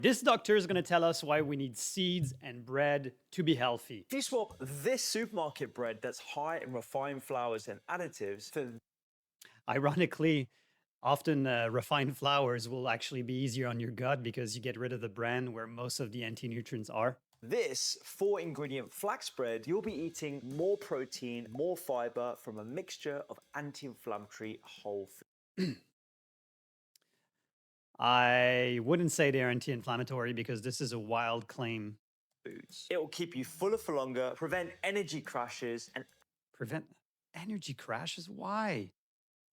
This doctor is going to tell us why we need seeds and bread to be healthy. If you swap this supermarket bread that's high in refined flours and additives for Ironically, often refined flours will actually be easier on your gut because you get rid of the bran where most of the anti-nutrients are. this 4-ingredient flax bread, you'll be eating more protein, more fiber from a mixture of anti-inflammatory whole foods. I wouldn't say they're anti-inflammatory because this is a wild claim. It will keep you fuller for longer, prevent energy crashes, and Prevent energy crashes? Why?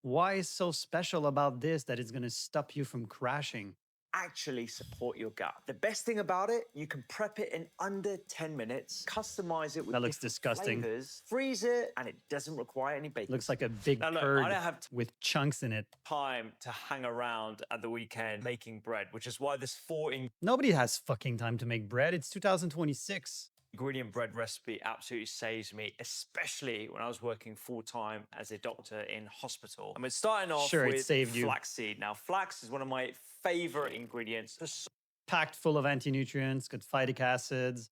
Why is so special about this that it's going to stop you from crashing? actually support your gut. The best thing about it, you can prep it in under 10 minutes, customize it with That looks different disgusting. flavors, freeze it, and it doesn't require any baking. Looks like a big Now, look, curd I don't have with chunks in it. time to hang around at the weekend making bread, which is why this 4 Nobody has fucking time to make bread. It's 2026. ingredient bread recipe absolutely saves me, especially when I was working full-time as a doctor in hospital. I mean, starting off Sure, it with saved you. flaxseed. Now, flax is one of my favorite ingredients. Packed full of anti-nutrients, got phytic acids.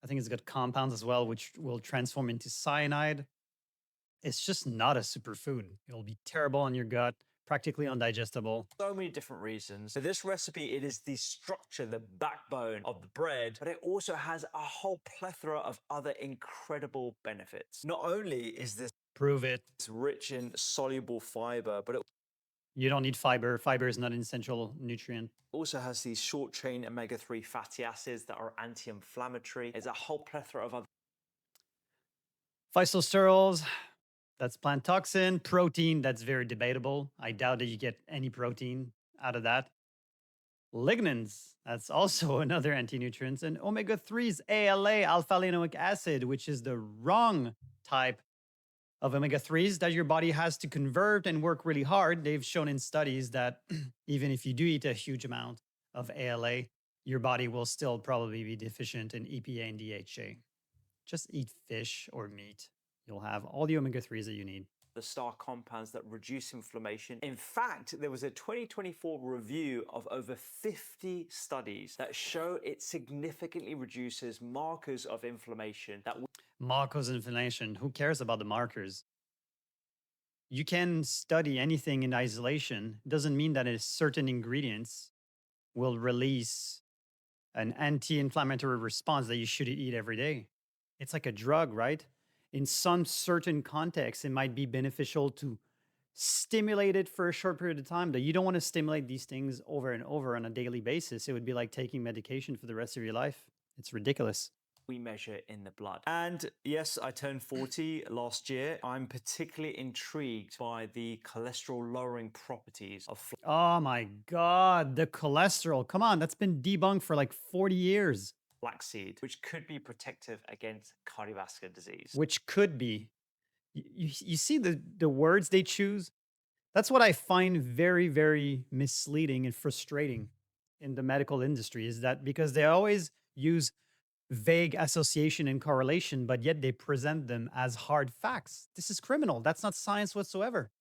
I think it's got compounds as well, which will transform into cyanide. It's just not a superfood. It'll be terrible on your gut, practically undigestible. So many different reasons. For this recipe, it is the structure, the backbone of the bread, but it also has a whole plethora of other incredible benefits. Not only is this Prove it. rich in soluble fiber, but it You don't need fiber. Fiber is not an essential nutrient. also has these short-chain omega-3 fatty acids that are anti-inflammatory. There's a whole plethora of other Phytosterols, that's plant toxin. Protein, that's very debatable. I doubt that you get any protein out of that. Lignans, that's also another anti-nutrient. And omega-3s, ALA, alpha-linoleic acid, which is the wrong type of omega-3s that your body has to convert and work really hard. They've shown in studies that even if you do eat a huge amount of ALA, your body will still probably be deficient in EPA and DHA. Just eat fish or meat. You'll have all the omega-3s that you need. the star compounds that reduce inflammation. In fact, there was a 2024 review of over 50 studies that show it significantly reduces markers of inflammation that Markers of inflammation. Who cares about the markers? You can study anything in isolation. Doesn't mean that certain ingredients will release an anti-inflammatory response that you should eat every day. It's like a drug, right? In some certain contexts, it might be beneficial to stimulate it for a short period of time, but you don't want to stimulate these things over and over on a daily basis. It would be like taking medication for the rest of your life. It's ridiculous. we measure in the blood. And yes, I turned 40 last year. I'm particularly intrigued by the cholesterol lowering properties of Oh my God, the cholesterol. Come on, that's been debunked for like 40 years. flaxseed, which could be protective against cardiovascular disease. Which could be. You see the words they choose? That's what I find very, very misleading and frustrating in the medical industry is that because they always use vague association and correlation, but yet they present them as hard facts. This is criminal. That's not science whatsoever.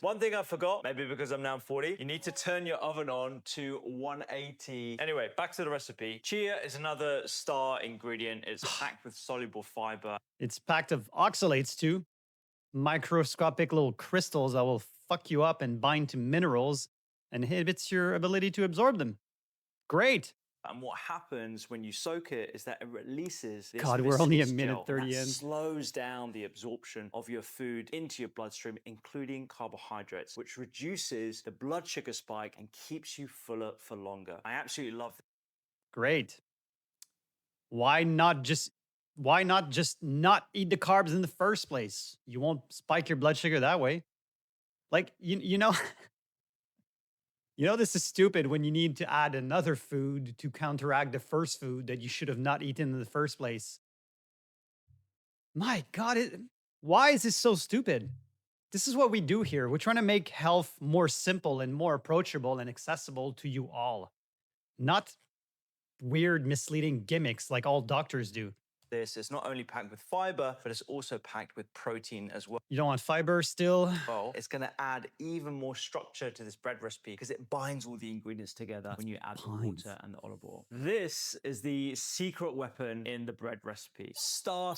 One thing I forgot, maybe because I'm now 40, you need to turn your oven on to 180. Anyway, back to the recipe. Chia is another star ingredient. It's packed with soluble fiber. It's packed of oxalates too, microscopic little crystals that will fuck you up and bind to minerals and inhibits your ability to absorb them. Great. And what happens when you soak it is that it releases this God, we're only a viscous minute gel 30 that in. slows down the absorption of your food into your bloodstream, including carbohydrates, which reduces the blood sugar spike and keeps you fuller for longer. I absolutely love this. Great. Why not just not eat the carbs in the first place? You won't spike your blood sugar that way. Like you know you know this is stupid when you need to add another food to counteract the first food that you should have not eaten in the first place. My God, why is this so stupid? This is what we do here. We're trying to make health more simple and more approachable and accessible to you all. Not weird, misleading gimmicks like all doctors do. This is not only packed with fiber, but it's also packed with protein as well. You don't want fiber still? It's going to add even more structure to this bread recipe because it binds all the ingredients together when you add the water and the olive oil. This is the secret weapon in the bread recipe. Star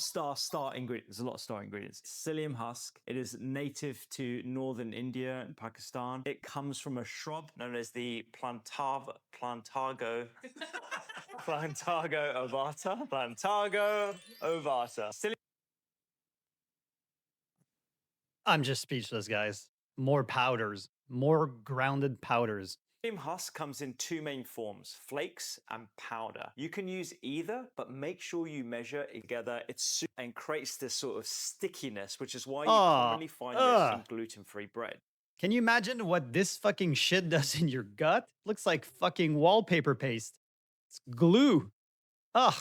ingredient. There's a lot of star ingredients. Psyllium husk. It is native to northern India and Pakistan. It comes from a shrub known as the plantago Plantago ovata. Plantago ovata. I'm just speechless, guys. More powders, more grounded powders. Psyllium husk comes in two main forms, flakes and powder. You can use either, but make sure you measure it together. And creates this sort of stickiness, which is why you commonly find this in gluten-free bread. Can you imagine what this fucking shit does in your gut? Looks like fucking wallpaper paste. It's glue. Ugh.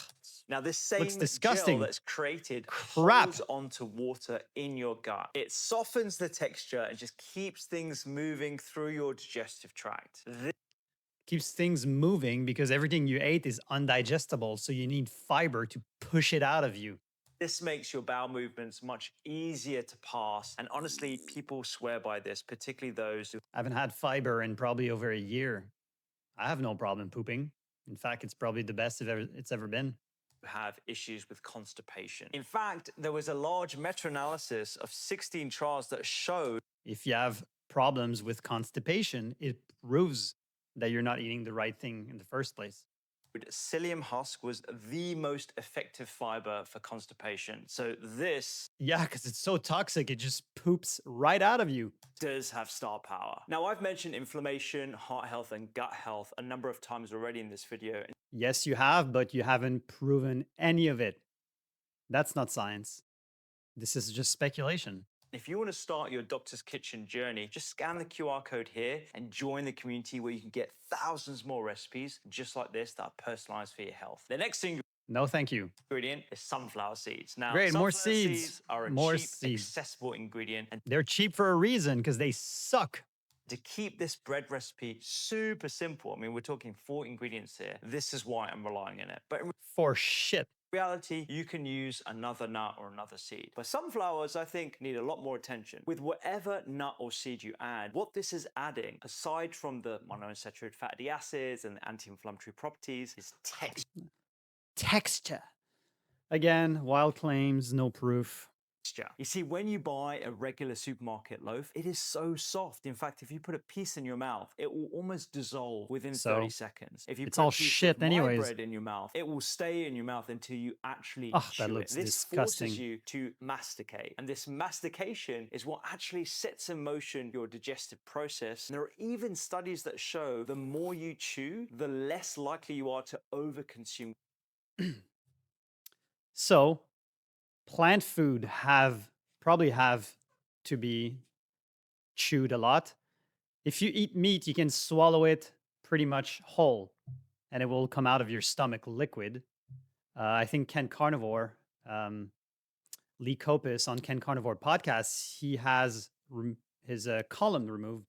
Now, this same looks disgusting. gel that's created Crap. holds onto water in your gut. It softens the texture and just keeps things moving through your digestive tract. Keeps things moving because everything you ate is undigestible, so you need fiber to push it out of you. This makes your bowel movements much easier to pass. And honestly, people swear by this, particularly those who I haven't had fiber in probably over a year. I have no problem pooping. In fact, it's probably the best it's ever been. have issues with constipation. In fact, there was a large meta-analysis of 16 trials that showed if you have problems with constipation, it proves that you're not eating the right thing in the first place. Psyllium husk was the most effective fiber for constipation. So this... Yeah, because it's so toxic, it just poops right out of you. Does have star power. Now, I've mentioned inflammation, heart health, and gut health a number of times already in this video. Yes, you have, but you haven't proven any of it. That's not science. This is just speculation. If you want to start your Doctor's Kitchen journey, just scan the QR code here and join the community where you can get thousands more recipes just like this that are personalized for your health. The next thing no, thank you. Ingredient is sunflower seeds. Now, great, sunflower more seeds are a more cheap, seeds. accessible ingredient. And they're cheap for a reason because they suck. To keep this bread recipe super simple, I mean, we're talking 4 ingredients here. This is why I'm relying on it. But for shit. In reality, you can use another nut or another seed. But sunflowers, I think, need a lot more attention. With whatever nut or seed you add, what this is adding, aside from the monounsaturated fatty acids and anti-inflammatory properties, is texture. Again, wild claims, no proof. You see, when you buy a regular supermarket loaf, it is so soft. In fact, if you put a piece in your mouth, it will almost dissolve within 30 seconds. If you it's put all a piece shit of anyways. bread in your mouth, it will stay in your mouth until you actually chew that looks it. This disgusting. forces you to masticate. And this mastication is what actually sets in motion your digestive process. And there are even studies that show the more you chew, the less likely you are to overconsume. So, plant food probably have to be chewed a lot. If you eat meat, you can swallow it pretty much whole, and it will come out of your stomach liquid. I think Ken Carnivore, Lee Copus on Ken Carnivore podcast, he has his column removed,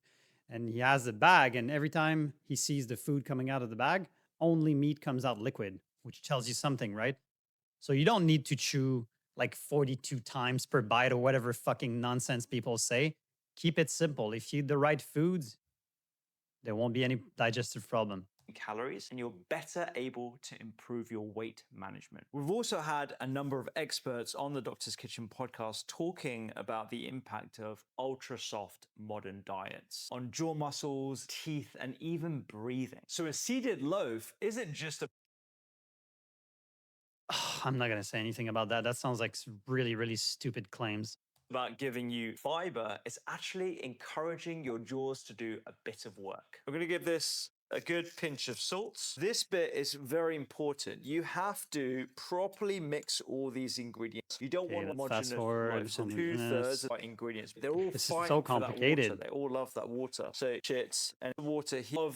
and he has a bag, and every time he sees the food coming out of the bag, only meat comes out liquid, which tells you something, right? So you don't need to chew like 42 times per bite or whatever fucking nonsense people say. Keep it simple. If you eat the right foods, there won't be any digestive problem. Calories, and you're better able to improve your weight management. We've also had a number of experts on the Doctor's Kitchen podcast talking about the impact of ultra soft modern diets on jaw muscles, teeth, and even breathing. So a seeded loaf isn't just a I'm not going to say anything about that. That sounds like really, really stupid claims. About giving you fiber, it's actually encouraging your jaws to do a bit of work. We're going to give this a good pinch of salt. This bit is very important. You have to properly mix all these ingredients. You don't want homogeneous loaves. So 2/3 of ingredients. They're all this fighting is so for that complicated. water. They all love that water. So shits and water here.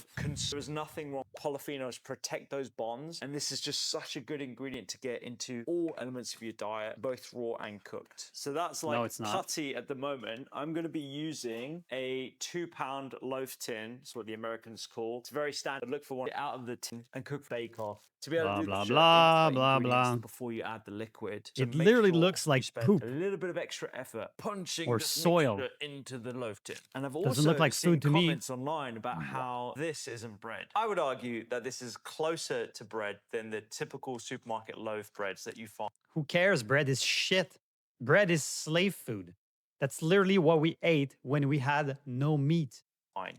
There's nothing wrong. Polyphenols protect those bonds, and this is just such a good ingredient to get into all elements of your diet, both raw and cooked. So that's like putty at the moment. I'm going to be using a 2-pound loaf tin. That's what the Americans call. It's very very standard. Look for one out of the tin and cook bake off. To be able to Blah, do the blah, show, aim blah, for blah, ingredients blah. before you add the liquid. So It make literally sure looks like you spend poop a little bit of extra effort punching or this soil. mixture into the loaf tin. And I've Doesn't look also like seen food to me. comments online about how this isn't bread. I would argue that this is closer to bread than the typical supermarket loaf breads that you find. Who cares? Bread is shit. Bread is slave food. That's literally what we ate when we had no meat.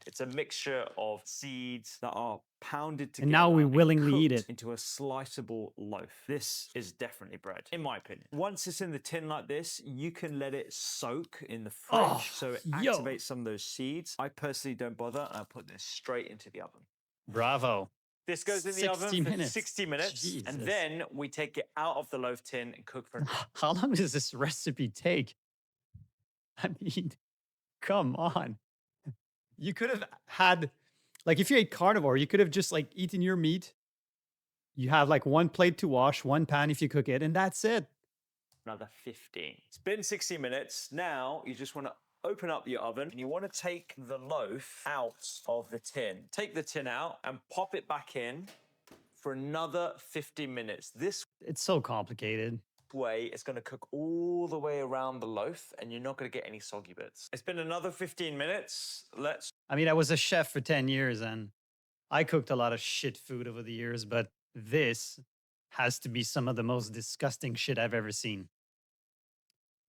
It's a mixture of seeds that are pounded together And now we willingly eat cooked it. into a sliceable loaf. This is definitely bread, in my opinion. Once it's in the tin like this, you can let it soak in the fridge Oh, so it yo. activates some of those seeds. I personally don't bother. I put this straight into the oven. Bravo. This goes in the oven 60 for minutes. 60 minutes, and Jesus. then we take it out of the loaf tin and cook for. How long does this recipe take? I mean, come on. You could have had, like, if you ate carnivore, you could have just like eaten your meat. You have like one plate to wash, one pan if you cook it, and that's it. Another 15. It's been 60 minutes. Now you just want to open up your oven and you want to take the loaf out of the tin. Take the tin out and pop it back in for another 50 minutes. This It's so complicated. way it's going to cook all the way around the loaf and you're not going to get any soggy bits. It's been another 15 minutes. I mean, I was a chef for 10 years and I cooked a lot of shit food over the years, but this has to be some of the most disgusting shit I've ever seen.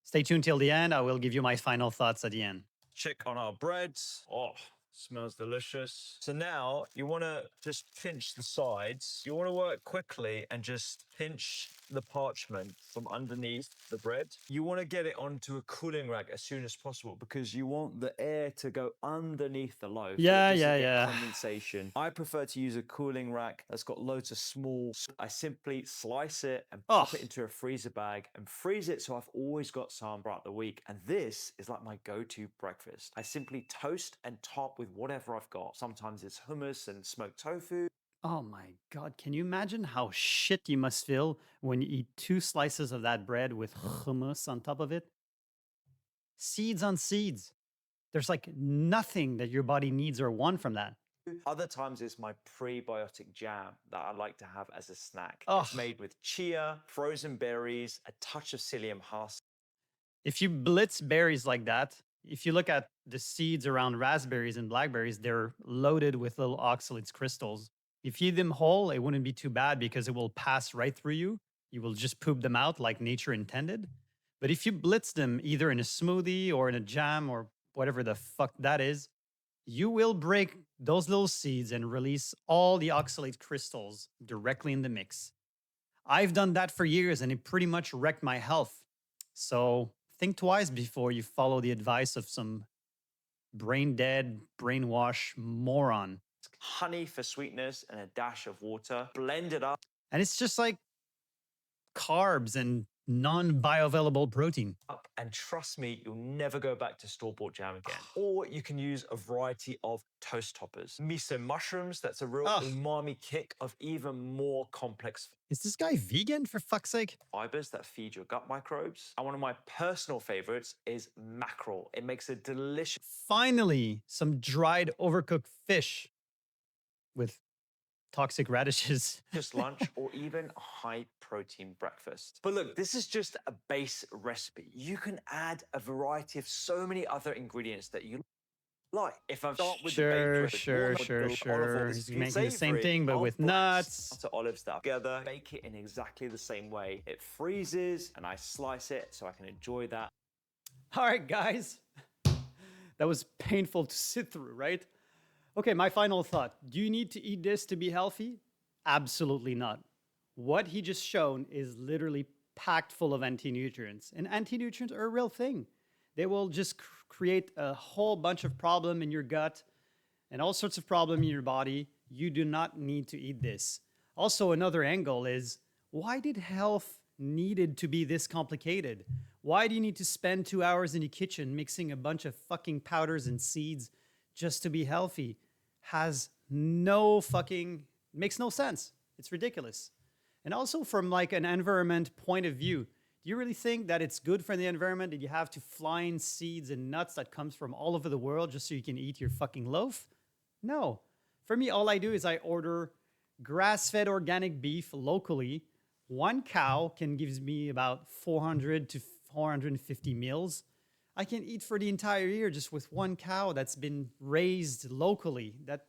Stay tuned till the end. I will give you my final thoughts at the end. check on our bread. Oh, smells delicious. So now you want to just pinch the sides. You want to work quickly and just pinch the parchment from underneath the bread. You want to get it onto a cooling rack as soon as possible because you want the air to go underneath the loaf. Yeah, so it doesn't yeah, get yeah. condensation. I prefer to use a cooling rack that's got loads of small. I simply slice it and pop it into a freezer bag and freeze it so I've always got some throughout the week. And this is like my go-to breakfast. I simply toast and top with whatever I've got. Sometimes it's hummus and smoked tofu. Oh my God. Can you imagine how shit you must feel when you eat 2 slices of that bread with hummus on top of it? Seeds on seeds. There's like nothing that your body needs or want from that. Other times it's my prebiotic jam that I like to have as a snack. Ugh. It's made with chia, frozen berries, a touch of psyllium husk. If you blitz berries like that, if you look at the seeds around raspberries and blackberries, they're loaded with little oxalates crystals. If you eat them whole, it wouldn't be too bad because it will pass right through you. You will just poop them out like nature intended. But if you blitz them either in a smoothie or in a jam or whatever the fuck that is, you will break those little seeds and release all the oxalate crystals directly in the mix. I've done that for years and it pretty much wrecked my health. So think twice before you follow the advice of some brain dead, brainwash moron. Honey for sweetness and a dash of water. Blend it up. And it's just like carbs and non bioavailable protein. And trust me, you'll never go back to store-bought jam again. Or you can use a variety of toast toppers. Miso mushrooms, that's a real umami kick of even more complex. Is this guy vegan for fuck's sake? Fibers that feed your gut microbes. And one of my personal favorites is mackerel. It makes a delicious. Finally, some dried, overcooked fish with toxic radishes. Just lunch or even a high protein breakfast. But look, this is just a base recipe. You can add a variety of so many other ingredients that you like. If I start with the sure. He's making the same thing, but with nuts. To olives that are together, bake it in exactly the same way. It freezes and I slice it so I can enjoy that. All right, guys. That was painful to sit through, right? Okay, my final thought. Do you need to eat this to be healthy? Absolutely not. What he just shown is literally packed full of anti-nutrients. And anti-nutrients are a real thing. They will just create a whole bunch of problem in your gut and all sorts of problem in your body. You do not need to eat this. Also, another angle is, why did health needed to be this complicated? Why do you need to spend 2 hours in the kitchen mixing a bunch of fucking powders and seeds just to be healthy? Has no fucking, makes no sense. It's ridiculous. And also from like an environment point of view, do you really think that it's good for the environment that you have to fly in seeds and nuts that comes from all over the world just so you can eat your fucking loaf? No. For me, all I do is I order grass-fed organic beef locally. One cow can give me about 400 to 450 meals. I can eat for the entire year just with one cow that's been raised locally, that,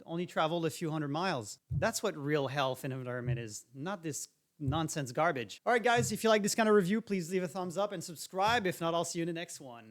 only traveled a few hundred miles. That's what real health and environment is, not this nonsense garbage. All right, guys, if you like this kind of review, please leave a thumbs up and subscribe. If not, I'll see you in the next one.